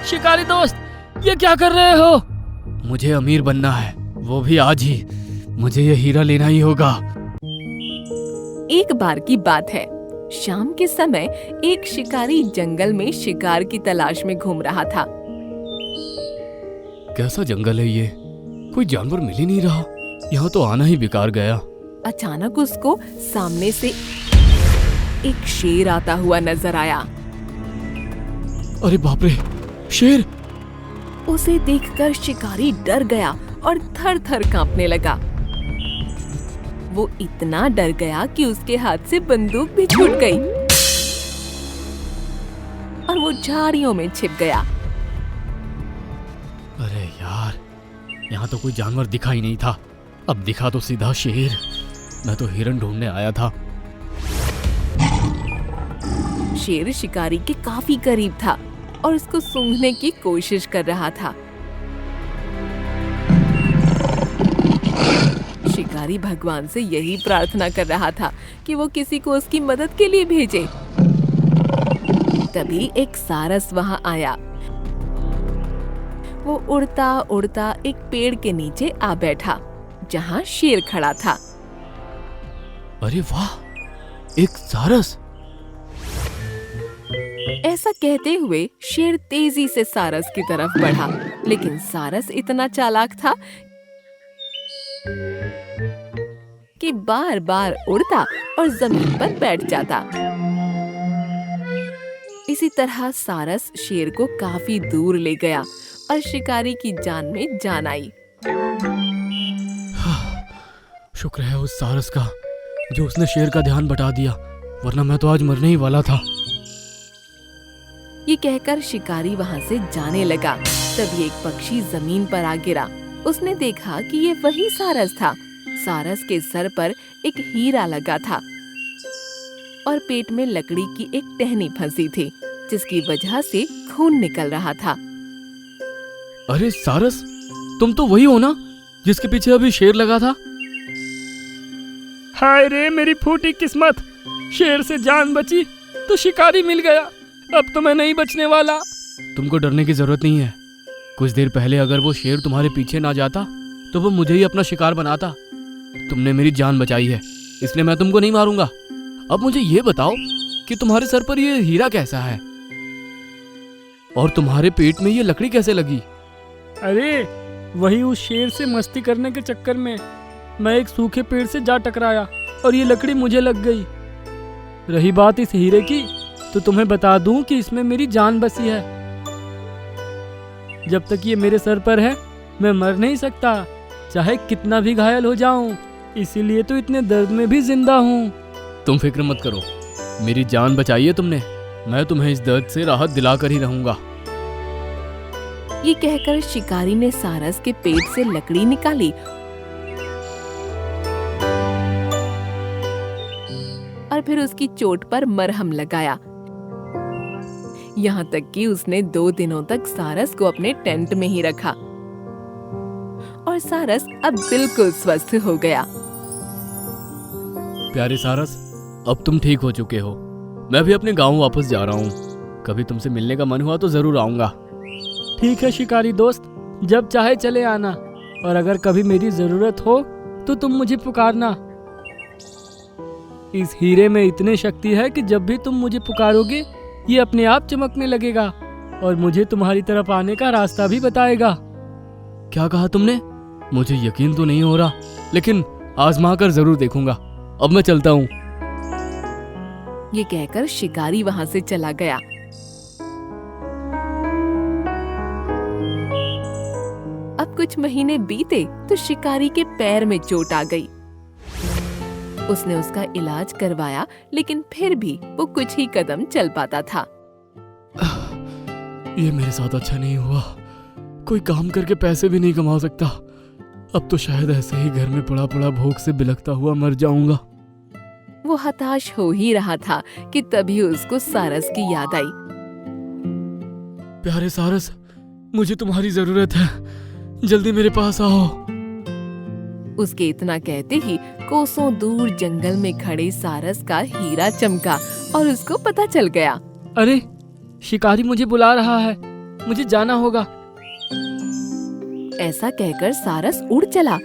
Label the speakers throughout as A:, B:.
A: शिकारी दोस्त, ये क्या कर रहे हो? मुझे अमीर बनना है, वो भी आज ही। मुझे ये हीरा लेना ही होगा।
B: एक बार की बात है, शाम के समय एक शिकारी जंगल में शिकार की तलाश में घूम रहा था।
A: कैसा जंगल है ये? कोई जानवर मिल ही नहीं रहा। यहाँ तो आना ही बेकार गया।
B: अचानक उसको सामने से एक शेर आता हुआ नजर आया।
A: अरे बाप रे, शेर!
B: उसे देखकर शिकारी डर गया और थर थर कांपने लगा। वो इतना डर गया कि उसके हाथ से बंदूक भी छूट गई और वो झाड़ियों में छिप गया।
A: अरे यार, यहाँ तो कोई जानवर दिखा ही नहीं था। अब दिखा तो सीधा शेर। मैं तो हिरन ढूंढने आया था।
B: शेर शिकारी के काफी करीब था और उसको सूंघने की कोशिश कर रहा था। शिकारी भगवान से यही प्रार्थना कर रहा था कि वो किसी को उसकी मदद के लिए भेजे। तभी एक सारस वहां आया। वो उड़ता उड़ता एक पेड़ के नीचे आ बैठा जहां शेर खड़ा था।
A: अरे वाह, एक सारस!
B: ऐसा कहते हुए शेर तेजी से सारस की तरफ बढ़ा, लेकिन सारस इतना चालाक था कि बार बार उड़ता और जमीन पर बैठ जाता। इसी तरह सारस शेर को काफी दूर ले गया और शिकारी की जान में जान आई।
A: शुक्र है उस सारस का जो उसने शेर का ध्यान बटा दिया, वरना मैं तो आज मरने ही वाला था।
B: ये कहकर शिकारी वहां से जाने लगा। तभी एक पक्षी जमीन पर आ गिरा। उसने देखा कि ये वही सारस था। सारस के सर पर एक हीरा लगा था और पेट में लकड़ी की एक टहनी फंसी थी, जिसकी वजह से खून निकल रहा था।
A: अरे सारस, तुम तो वही हो ना जिसके पीछे अभी शेर लगा था? हाय रे मेरी फूटी किस्मत! शेर से जान बची तो शिकारी मिल गया। अब तो मैं नहीं बचने वाला। तुमको डरने की जरूरत नहीं है। कुछ देर पहले अगर वो शेर तुम्हारे पीछे ना जाता तो वो मुझे ही अपना शिकार बनाता। तुमने मेरी जान बचाई है, इसलिए मैं तुमको नहीं मारूंगा। अब मुझे ये बताओ कि तुम्हारे सर पर ये हीरा कैसा है और तुम्हारे पेट में ये लकड़ी कैसे लगी?
C: अरे वही उस शेर से मस्ती करने के चक्कर में मैं एक सूखे पेड़ से जा टकराया और ये लकड़ी मुझे लग गई। रही बात इस हीरे की, तो तुम्हें बता दूं कि इसमें मेरी जान बसी है। जब तक ये मेरे सर पर है मैं मर नहीं सकता, चाहे कितना भी घायल हो जाऊं। इसीलिए तो इतने दर्द में भी जिंदा हूँ।
A: तुम फिक्र मत करो, मेरी जान बचाई है तुमने। मैं तुम्हें इस दर्द से राहत दिला कर ही रहूंगा।
B: ये कहकर शिकारी ने सारस के पेट से लकड़ी निकाली और फिर उसकी चोट पर मरहम लगाया। यहाँ तक कि उसने 2 दिनों तक सारस को अपने टेंट में ही रखा और सारस अब बिल्कुल स्वस्थ हो गया।
A: प्यारे सारस, अब तुम ठीक हो चुके हो। मैं भी अपने गांव वापस जा रहा हूँ। कभी तुमसे मिलने का मन हुआ तो जरूर आऊंगा।
C: ठीक है शिकारी दोस्त, जब चाहे चले आना, और अगर कभी मेरी जरूरत हो तो तुम मुझे पुकारना। इस हीरे में इतनी शक्ति है कि जब भी तुम मुझे पुकारोगे ये अपने आप चमकने लगेगा और मुझे तुम्हारी तरफ आने का रास्ता भी बताएगा।
A: क्या कहा तुमने? मुझे यकीन तो नहीं हो रहा, लेकिन आजमा कर जरूर देखूंगा। अब मैं चलता हूँ।
B: ये कहकर शिकारी वहां से चला गया। अब कुछ महीने बीते तो शिकारी के पैर में चोट आ गई। उसने उसका इलाज करवाया, लेकिन फिर भी वो कुछ ही कदम चल पाता था।
A: ये मेरे साथ अच्छा नहीं हुआ। कोई काम करके पैसे भी नहीं कमा सकता। अब तो शायद ऐसे ही घर में पड़ा पड़ा भूख से बिलखता हुआ मर जाऊंगा।
B: वो हताश हो ही रहा था कि तभी उसको सारस की याद आई।
A: प्यारे सारस, मुझे तुम्हारी जरूरत है। जल्दी मेरे पास आओ।
B: उसके इतना कहते ही कोसों दूर जंगल में खड़े सारस का हीरा चमका और उसको पता चल गया।
C: अरे शिकारी मुझे बुला रहा है। मुझे जाना होगा।
B: ऐसा कहकर सारस उड़ चला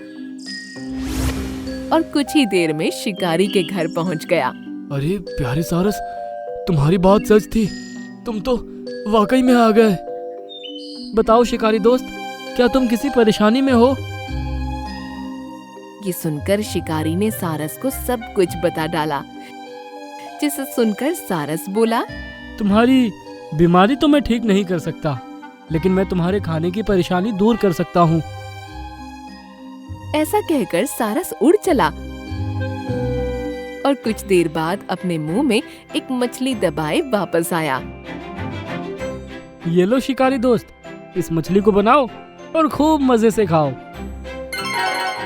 B: और कुछ ही देर में शिकारी के घर पहुंच गया।
A: अरे प्यारे सारस, तुम्हारी बात सच थी, तुम तो वाकई में आ गए।
C: बताओ शिकारी दोस्त, क्या तुम किसी परेशानी में हो?
B: ये सुनकर शिकारी ने सारस को सब कुछ बता डाला, जिसे सुनकर सारस बोला,
C: तुम्हारी बीमारी तो मैं ठीक नहीं कर सकता, लेकिन मैं तुम्हारे खाने की परेशानी दूर कर सकता हूँ।
B: ऐसा कहकर सारस उड़ चला और कुछ देर बाद अपने मुंह में एक मछली दबाए वापस आया।
C: ये लो शिकारी दोस्त, इस मछली को बनाओ और खूब मजे से खाओ।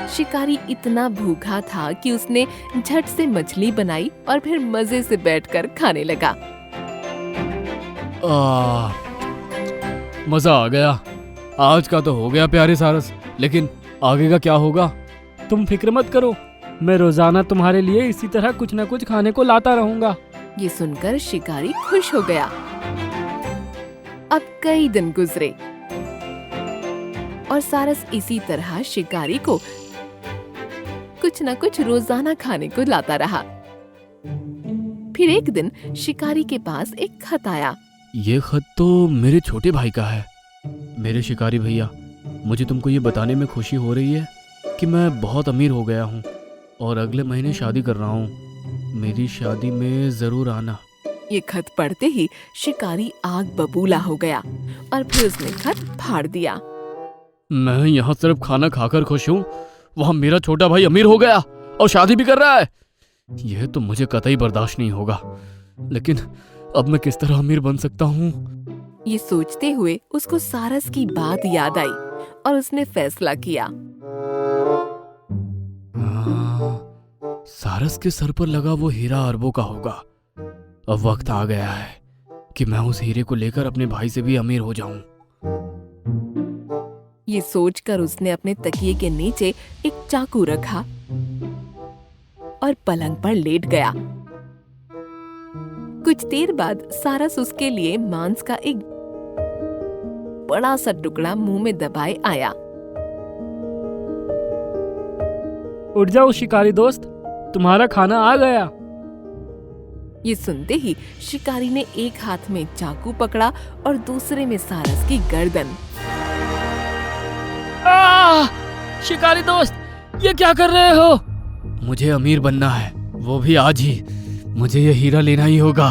B: शिकारी इतना भूखा था कि उसने झट से मछली बनाई और फिर मजे से बैठकर खाने लगा।
A: मजा आ गया। आज का तो हो गया प्यारे सारस, लेकिन आगे का क्या होगा?
C: तुम फिक्र मत करो, मैं रोजाना तुम्हारे लिए इसी तरह कुछ न कुछ खाने को लाता रहूंगा।
B: ये सुनकर शिकारी खुश हो गया। अब कई दिन गुजरे और सारस इसी तरह शिकारी को कुछ न कुछ रोजाना खाने को लाता रहा। फिर एक दिन शिकारी के पास एक खत आया।
A: ये खत तो मेरे छोटे भाई का है। मेरे शिकारी भैया, मुझे तुमको ये बताने में खुशी हो रही है कि मैं बहुत अमीर हो गया हूँ और अगले महीने शादी कर रहा हूँ। मेरी शादी में जरूर आना।
B: ये खत पढ़ते ही शिकारी आग बबूला हो गया और फिर उसने खत फाड़ दिया।
A: मैं यहाँ सिर्फ खाना खाकर खुश हूँ, वहाँ मेरा छोटा भाई अमीर हो गया और शादी भी कर रहा है। यह तो मुझे कतई बर्दाश्त नहीं होगा। लेकिन अब मैं किस तरह अमीर बन सकता हूँ?
B: ये सोचते हुए उसको सारस की बात याद आई और उसने फैसला किया।
A: सारस के सर पर लगा वो हीरा अरबों का होगा। अब वक्त आ गया है कि मैं उस हीरे को लेकर अपने भाई से भी अमीर हो जाऊं।
B: ये सोचकर उसने अपने तकिए के नीचे एक चाकू रखा और पलंग पर लेट गया। कुछ देर बाद सारस उसके लिए मांस का एक बड़ा सा टुकड़ा मुंह में दबाए आया।
C: उठ जाओ शिकारी दोस्त, तुम्हारा खाना आ गया।
B: ये सुनते ही शिकारी ने एक हाथ में चाकू पकड़ा और दूसरे में सारस की गर्दन।
C: शिकारी दोस्त, ये क्या कर रहे हो?
A: मुझे अमीर बनना है, वो भी आज ही। मुझे ये हीरा लेना ही होगा।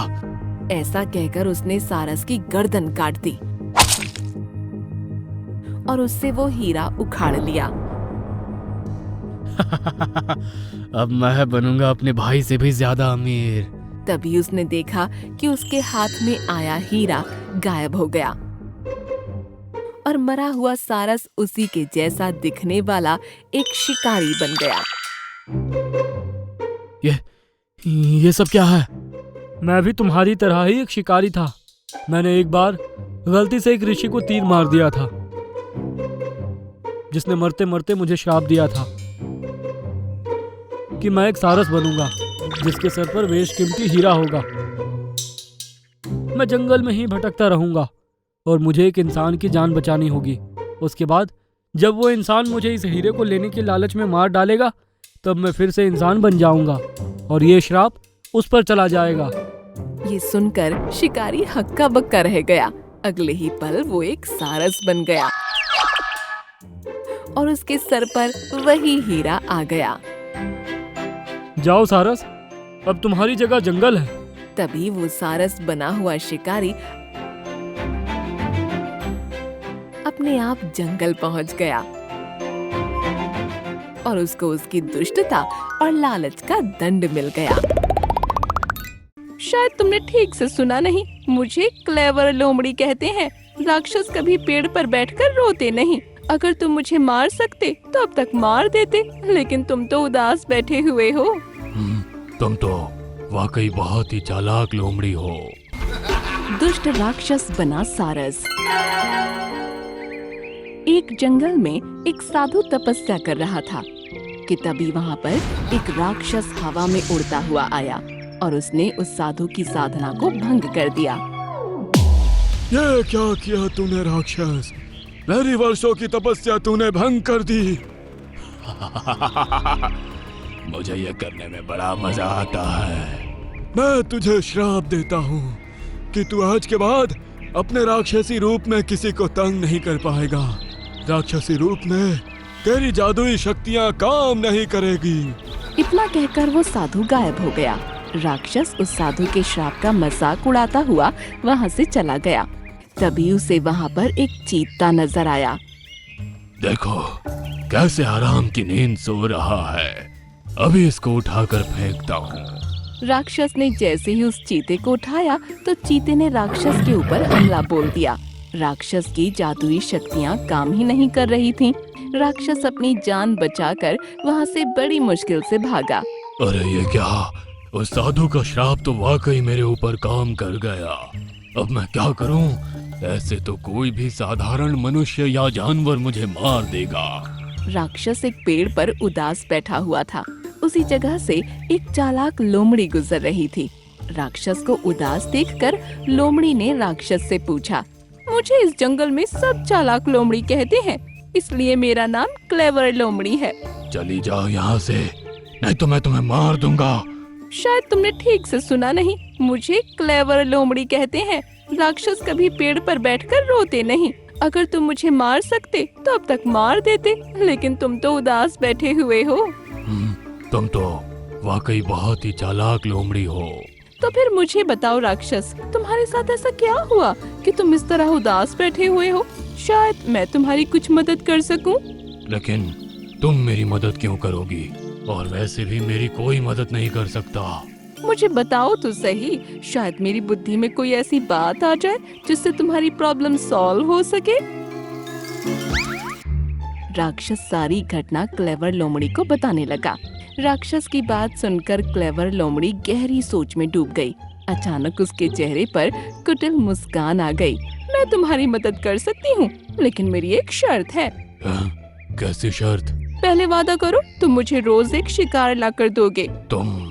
B: ऐसा कहकर उसने सारस की गर्दन काट दी और उससे वो हीरा उखाड़ लिया।
A: अब मैं बनूंगा अपने भाई से भी ज्यादा अमीर।
B: तभी उसने देखा कि उसके हाथ में आया हीरा गायब हो गया और मरा हुआ सारस उसी के जैसा दिखने वाला एक शिकारी बन गया।
A: ये सब क्या है?
C: मैं भी तुम्हारी तरह ही एक शिकारी था। मैंने एक बार गलती से एक ऋषि को तीर मार दिया था, जिसने मरते मरते मुझे श्राप दिया था कि मैं एक सारस बनूंगा जिसके सर पर बेशकीमती हीरा होगा। मैं जंगल में ही भटकता रहूंगा और मुझे एक इंसान की जान बचानी होगी। उसके बाद जब वो इंसान मुझे इस हीरे को लेने के लालच में मार डालेगा, तब मैं फिर से इंसान बन जाऊंगा और ये श्राप उस पर चला जाएगा।
B: ये सुनकर शिकारी हक्का बक्का रह गया। अगले ही पल वो एक सारस बन गया और उसके सर पर वही हीरा आ गया।
C: जाओ सारस, अब तुम्हारी जगह जंगल है।
B: तभी वो सारस बना हुआ शिकारी अपने आप जंगल पहुंच गया और उसको उसकी दुष्टता और लालच का दंड मिल गया। शायद तुमने ठीक से सुना नहीं। मुझे क्लेवर लोमड़ी कहते हैं। राक्षस कभी पेड़ पर बैठकर रोते नहीं। अगर तुम मुझे मार सकते तो अब तक मार देते, लेकिन तुम तो उदास बैठे हुए हो।
A: तुम तो वाकई बहुत ही चालाक लोमड़ी हो।
B: दुष्ट राक्षस बना सारस। एक जंगल में एक साधु तपस्या कर रहा था कि तभी वहाँ पर एक राक्षस हवा में उड़ता हुआ आया और उसने उस साधु की साधना को भंग कर दिया।
D: ये क्या किया तूने राक्षस? मेरी वर्षों की तपस्या तूने भंग कर दी।
A: मुझे ये करने में बड़ा मजा आता है।
D: मैं तुझे श्राप देता हूँ कि तू आज के बाद अपने राक्षसी रूप में किसी को तंग नहीं कर पाएगा। राक्षसी रूप में तेरी जादुई शक्तियाँ काम नहीं करेगी।
B: इतना कहकर वो साधु गायब हो गया। राक्षस उस साधु के श्राप का मजाक उड़ाता हुआ वहाँ से चला गया। तभी उसे वहाँ पर एक चीता नजर आया।
A: देखो कैसे आराम की नींद सो रहा है, अभी इसको उठाकर फेंकता हूँ।
B: राक्षस ने जैसे ही उस चीते को उठाया तो चीते ने राक्षस के ऊपर हमला बोल दिया। राक्षस की जादुई शक्तियाँ काम ही नहीं कर रही थीं। राक्षस अपनी जान बचाकर वहाँ से बड़ी मुश्किल से भागा।
A: अरे ये क्या, उस साधु का श्राप तो वाकई मेरे ऊपर काम कर गया। अब मैं क्या करूं? ऐसे तो कोई भी साधारण मनुष्य या जानवर मुझे मार देगा।
B: राक्षस एक पेड़ पर उदास बैठा हुआ था। उसी जगह से एक चालाक लोमड़ी गुजर रही थी। राक्षस को उदास देखकर लोमड़ी ने राक्षस से पूछा, मुझे इस जंगल में सब चालाक लोमड़ी कहते हैं, इसलिए मेरा नाम क्लेवर लोमड़ी है।
A: चली जाओ यहाँ से, नहीं तो मैं तुम्हें मार दूंगा।
B: शायद तुमने ठीक से सुना नहीं, मुझे क्लेवर लोमड़ी कहते हैं। राक्षस कभी पेड़ पर बैठकर रोते नहीं। अगर तुम मुझे मार सकते तो अब तक मार देते, लेकिन तुम तो उदास बैठे हुए हो।
A: तुम तो वाकई बहुत ही चालाक लोमड़ी हो।
B: तो फिर मुझे बताओ राक्षस, तुम्हारे साथ ऐसा क्या हुआ कि तुम इस तरह उदास बैठे हुए हो? शायद मैं तुम्हारी कुछ मदद कर सकूं।
A: लेकिन तुम मेरी मदद क्यों करोगी? और वैसे भी मेरी कोई मदद नहीं कर सकता।
B: मुझे बताओ तो सही, शायद मेरी बुद्धि में कोई ऐसी बात आ जाए जिससे तुम्हारी प्रॉब्लम सॉल्व हो सके। राक्षस सारी घटना क्लेवर लोमड़ी को बताने लगा। राक्षस की बात सुनकर क्लेवर लोमड़ी गहरी सोच में डूब गई। अचानक उसके चेहरे पर कुटिल मुस्कान आ गई। मैं तुम्हारी मदद कर सकती हूँ, लेकिन मेरी एक शर्त है।
A: कैसी शर्त?
B: पहले वादा करो तुम मुझे रोज एक शिकार लाकर दोगे।
A: तुम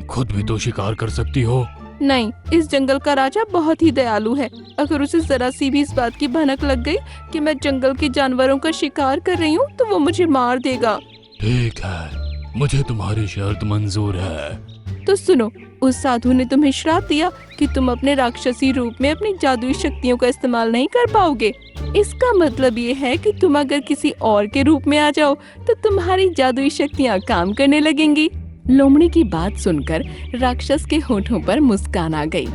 A: खुद भी तो शिकार कर सकती हो।
B: नहीं, इस जंगल का राजा बहुत ही दयालु है। अगर उसे जरा सी भी इस बात की भनक लग गई कि मैं जंगल के जानवरों का शिकार कर रही हूँ तो वो मुझे मार देगा।
A: ठीक है, मुझे तुम्हारी शर्त मंजूर है।
B: तो सुनो, उस साधु ने तुम्हें श्राप दिया कि तुम अपने राक्षसी रूप में अपनी जादुई शक्तियों का इस्तेमाल नहीं कर पाओगे। इसका मतलब ये है कि तुम अगर किसी और के रूप में आ जाओ तो तुम्हारी जादुई शक्तियाँ काम करने लगेंगी। लोमड़ी की बात सुनकर राक्षस के होठों पर मुस्कान आ गई।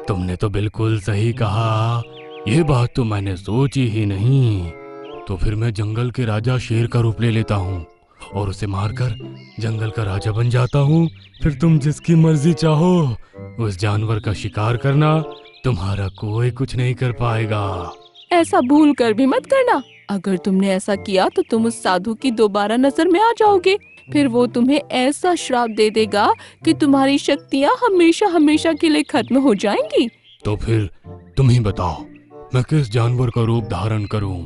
A: तुमने तो बिल्कुल सही कहा, ये बात तो मैंने सोची ही नहीं। तो फिर मैं जंगल के राजा शेर का रूप ले लेता हूँ और उसे मारकर जंगल का राजा बन जाता हूँ। फिर तुम जिसकी मर्जी चाहो उस जानवर का शिकार करना, तुम्हारा कोई कुछ नहीं कर पाएगा।
B: ऐसा भूल कर भी मत करना। अगर तुमने ऐसा किया तो तुम उस साधु की दोबारा नजर में आ जाओगे। फिर वो तुम्हें ऐसा श्राप दे देगा कि तुम्हारी शक्तियाँ हमेशा हमेशा के लिए खत्म हो जाएंगी।
A: तो फिर तुम ही बताओ, मैं किस जानवर का रूप धारण करूं?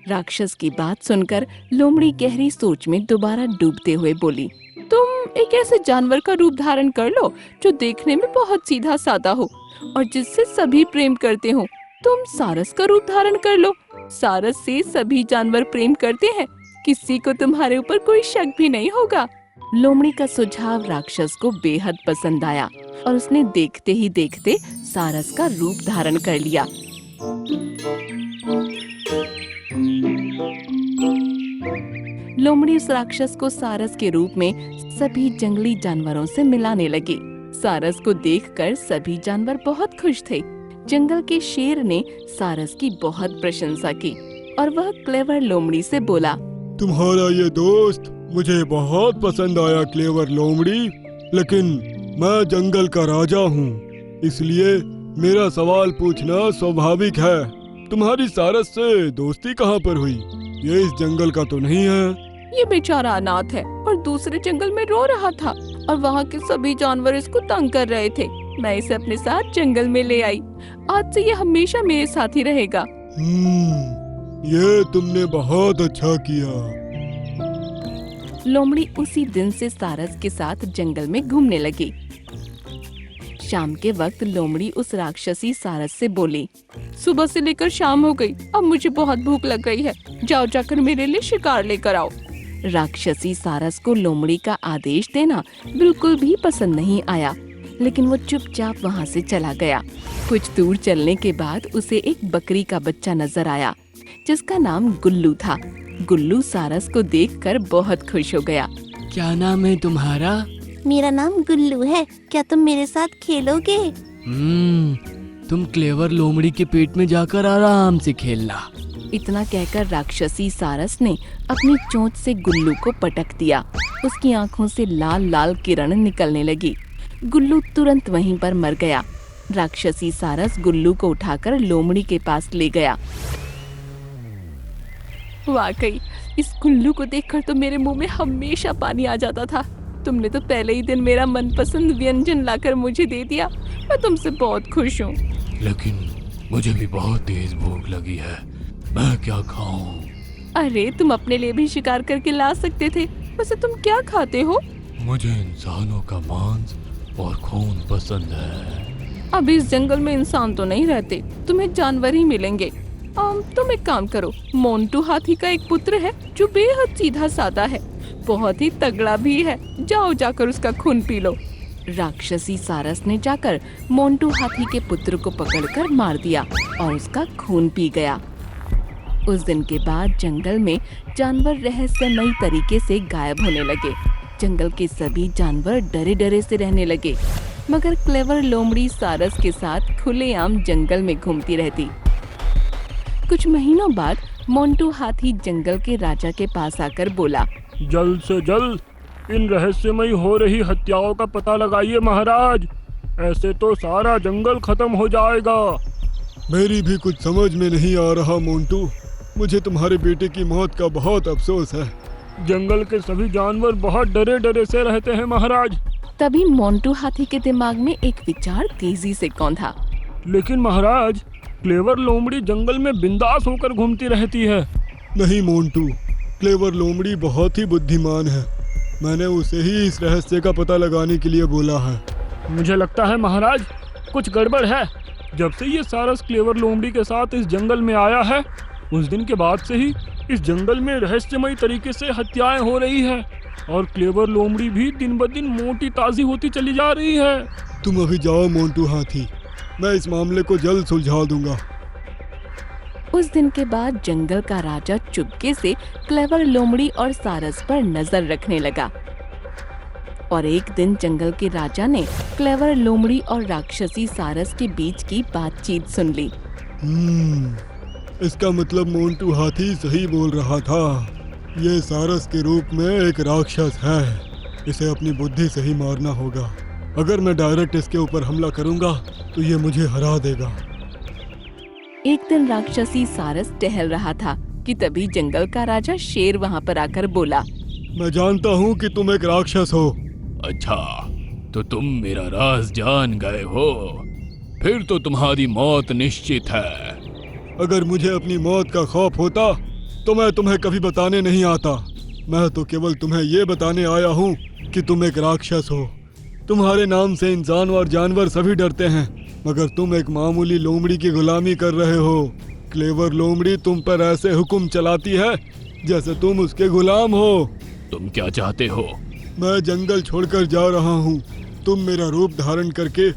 B: राक्षस की बात सुनकर लोमड़ी गहरी सोच में दोबारा डूबते हुए बोली, तुम एक ऐसे जानवर का रूप धारण कर लो जो देखने में बहुत सीधा साधा हो और जिससे सभी प्रेम करते हो। तुम सारस का रूप धारण कर लो। सारस से सभी जानवर प्रेम करते हैं, किसी को तुम्हारे ऊपर कोई शक भी नहीं होगा। लोमड़ी का सुझाव राक्षस को बेहद पसंद आया और उसने देखते ही देखते सारस का रूप धारण कर लिया। लोमड़ी उस राक्षस को सारस के रूप में सभी जंगली जानवरों से मिलाने लगी। सारस को देखकर सभी जानवर बहुत खुश थे। जंगल के शेर ने सारस की बहुत प्रशंसा की और वह क्लेवर लोमड़ी से बोला,
D: तुम्हारा ये दोस्त मुझे बहुत पसंद आया क्लेवर लोमड़ी, लेकिन मैं जंगल का राजा हूँ, इसलिए मेरा सवाल पूछना स्वाभाविक है। तुम्हारी सारस से दोस्ती कहाँ पर हुई? ये इस जंगल का तो नहीं है।
B: ये बेचारा अनाथ है और दूसरे जंगल में रो रहा था और वहाँ के सभी जानवर इसको तंग कर रहे थे। मैं इसे अपने साथ जंगल में ले आई। आज से ये हमेशा मेरे साथ ही रहेगा।
D: ये तुमने बहुत अच्छा किया।
B: लोमड़ी उसी दिन से सारस के साथ जंगल में घूमने लगी। शाम के वक्त लोमड़ी उस राक्षसी सारस से बोली, सुबह से लेकर शाम हो गई, अब मुझे बहुत भूख लग गई है, जाओ जाकर मेरे लिए शिकार लेकर आओ। राक्षसी सारस को लोमड़ी का आदेश देना बिल्कुल भी पसंद नहीं आया, लेकिन वो चुपचाप वहाँ से चला गया। कुछ दूर चलने के बाद उसे एक बकरी का बच्चा नजर आया जिसका नाम गुल्लू था। गुल्लू सारस को देखकर बहुत खुश हो गया।
A: क्या नाम है तुम्हारा?
E: मेरा नाम गुल्लू है, क्या तुम मेरे साथ खेलोगे?
A: तुम क्लेवर लोमड़ी के पेट में जाकर आराम से खेलना।
B: इतना कहकर राक्षसी सारस ने अपनी चोंच से गुल्लू को पटक दिया। उसकी आंखों से लाल लाल किरण निकलने लगी। गुल्लू तुरंत वहीं पर मर गया। राक्षसी सारस गुल्लू को उठाकर लोमड़ी के पास ले गया। वाकई इस गुल्लू को देखकर तो मेरे मुंह में हमेशा पानी आ जाता था। तुमने तो पहले ही दिन मेरा मनपसंद व्यंजन लाकर मुझे दे दिया। मैं तुमसे बहुत खुश हूँ।
A: लेकिन मुझे भी बहुत तेज भूख लगी है, मैं क्या खाऊं?
B: अरे तुम अपने लिए भी शिकार करके ला सकते थे। वैसे तुम क्या खाते हो?
A: मुझे इंसानों का मांस और खून पसंद है।
B: अब इस जंगल में इंसान तो नहीं रहते, तुम्हें जानवर ही मिलेंगे। तुम एक काम करो, मोंटू हाथी का एक पुत्र है जो बेहद सीधा साधा है, बहुत ही तगड़ा भी है, जाओ जाकर उसका खून पी लो। राक्षसी सारस ने जाकर मोंटू हाथी के पुत्र को पकड़कर मार दिया और उसका खून पी गया। उस दिन के बाद जंगल में जानवर रहस्यमयी तरीके से गायब होने लगे। जंगल के सभी जानवर डरे डरे से रहने लगे, मगर क्लेवर लोमड़ी सारस के साथ खुलेआम जंगल में घूमती रहती। कुछ महीनों बाद मोंटू हाथी जंगल के राजा के पास आकर बोला,
C: जल्द से जल्द इन रहस्यमयी हो रही हत्याओं का पता लगाइए महाराज, ऐसे तो सारा जंगल खत्म हो जाएगा।
D: मेरी भी कुछ समझ में नहीं आ रहा मोंटू, मुझे तुम्हारे बेटे की मौत का बहुत अफसोस है।
C: जंगल के सभी जानवर बहुत डरे डरे से रहते हैं महाराज।
B: तभी मोंटू हाथी के दिमाग में एक विचार तेजी से कौंधा।
C: लेकिन महाराज, क्लेवर लोमड़ी जंगल में बिंदास होकर घूमती रहती है।
D: नहीं मोंटू, क्लेवर लोमड़ी बहुत ही बुद्धिमान है, मैंने उसे ही इस रहस्य का पता लगाने के लिए बोला है।
C: मुझे लगता है महाराज कुछ गड़बड़ है। जब से ये सारस क्लेवर लोमड़ी के साथ इस जंगल में आया है, उस दिन के बाद से ही इस जंगल में रहस्यमयी तरीके से हत्याएं हो रही है और क्लेवर लोमड़ी भी दिन ब दिन मोटी ताजी होती चली जा रही है।
D: तुम अभी जाओ मोंटू हाथी, मैं इस मामले को जल्द सुलझा दूंगा।
B: उस दिन के बाद जंगल का राजा चुपके से क्लेवर लोमड़ी और सारस पर नजर रखने लगा। और एक दिन जंगल के राजा ने क्लेवर लोमड़ी और राक्षसी सारस के बीच की बातचीत सुन ली।
D: इसका मतलब मोंटू हाथी सही बोल रहा था, ये सारस के रूप में एक राक्षस है, इसे अपनी बुद्धि से ही मारना होगा। अगर मैं डायरेक्ट इसके ऊपर हमला करूंगा तो ये मुझे हरा देगा।
B: एक दिन राक्षसी सारस टहल रहा था कि तभी जंगल का राजा शेर वहाँ पर आकर बोला,
D: मैं जानता हूँ कि तुम एक राक्षस हो।
A: अच्छा, तो तुम मेरा राज जान गए हो, फिर तो तुम्हारी मौत निश्चित है।
D: अगर मुझे अपनी मौत का खौफ होता तो मैं तुम्हें कभी बताने नहीं आता। मैं तो केवल तुम्हें ये बताने आया हूँ कि तुम एक राक्षस हो। तुम्हारे नाम से इंसान और जानवर सभी डरते हैं, मगर तुम एक मामूली लोमड़ी की गुलामी कर रहे हो। क्लेवर लोमड़ी तुम पर ऐसे हुक्म चलाती है जैसे तुम उसके गुलाम हो।
A: तुम क्या चाहते हो?
D: मैं जंगल छोड़कर जा रहा हूँ, तुम मेरा रूप धारण करके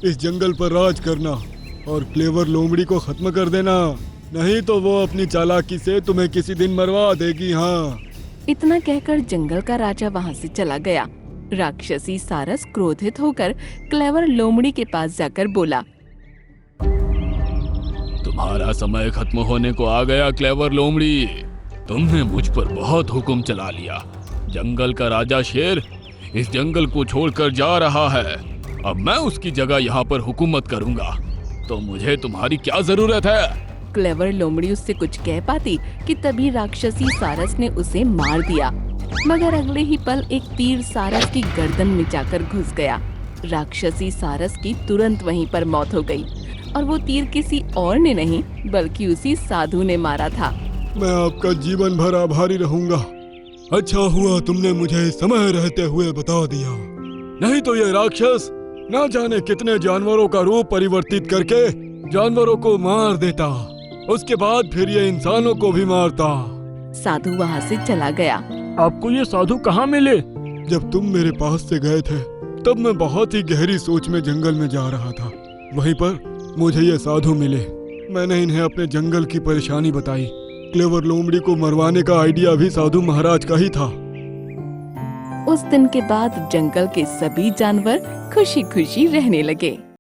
D: इस जंगल पर राज करना और क्लेवर लोमड़ी को खत्म कर देना, नहीं तो वो अपनी चालाकी से तुम्हें किसी दिन मरवा देगी। हाँ।
B: इतना कहकर जंगल का राजा वहाँ से चला गया। राक्षसी सारस क्रोधित होकर क्लेवर लोमड़ी के पास जाकर बोला,
A: तुम्हारा समय खत्म होने को आ गया क्लेवर लोमड़ी, तुमने मुझ पर बहुत हुक्म चला लिया। जंगल का राजा शेर इस जंगल को छोड़कर जा रहा है, अब मैं उसकी जगह यहाँ पर हुकूमत करूँगा, तो मुझे तुम्हारी क्या जरूरत है?
B: क्लेवर लोमड़ी उससे कुछ कह पाती कि तभी राक्षसी सारस ने उसे मार दिया, मगर अगले ही पल एक तीर सारस की गर्दन में जाकर घुस गया। राक्षसी सारस की तुरंत वहीं पर मौत हो गई और वो तीर किसी और ने नहीं बल्कि उसी साधु ने मारा था।
D: मैं आपका जीवन भर आभारी रहूंगा। अच्छा हुआ तुमने मुझे समय रहते हुए बता दिया, नहीं तो ये राक्षस ना जाने कितने जानवरों का रूप परिवर्तित करके जानवरों को मार देता। उसके बाद फिर ये इंसानों को भी मारता।
B: साधु वहाँ से चला गया।
C: आपको ये साधु कहाँ मिले?
D: जब तुम मेरे पास से गए थे तब मैं बहुत ही गहरी सोच में जंगल में जा रहा था। वहीं पर मुझे ये साधु मिले। मैंने इन्हें अपने जंगल की परेशानी बताई। क्लेवर लोमड़ी को मरवाने का आइडिया भी साधु महाराज का ही था।
B: उस दिन के बाद जंगल के सभी जानवर खुशी खुशी रहने लगे।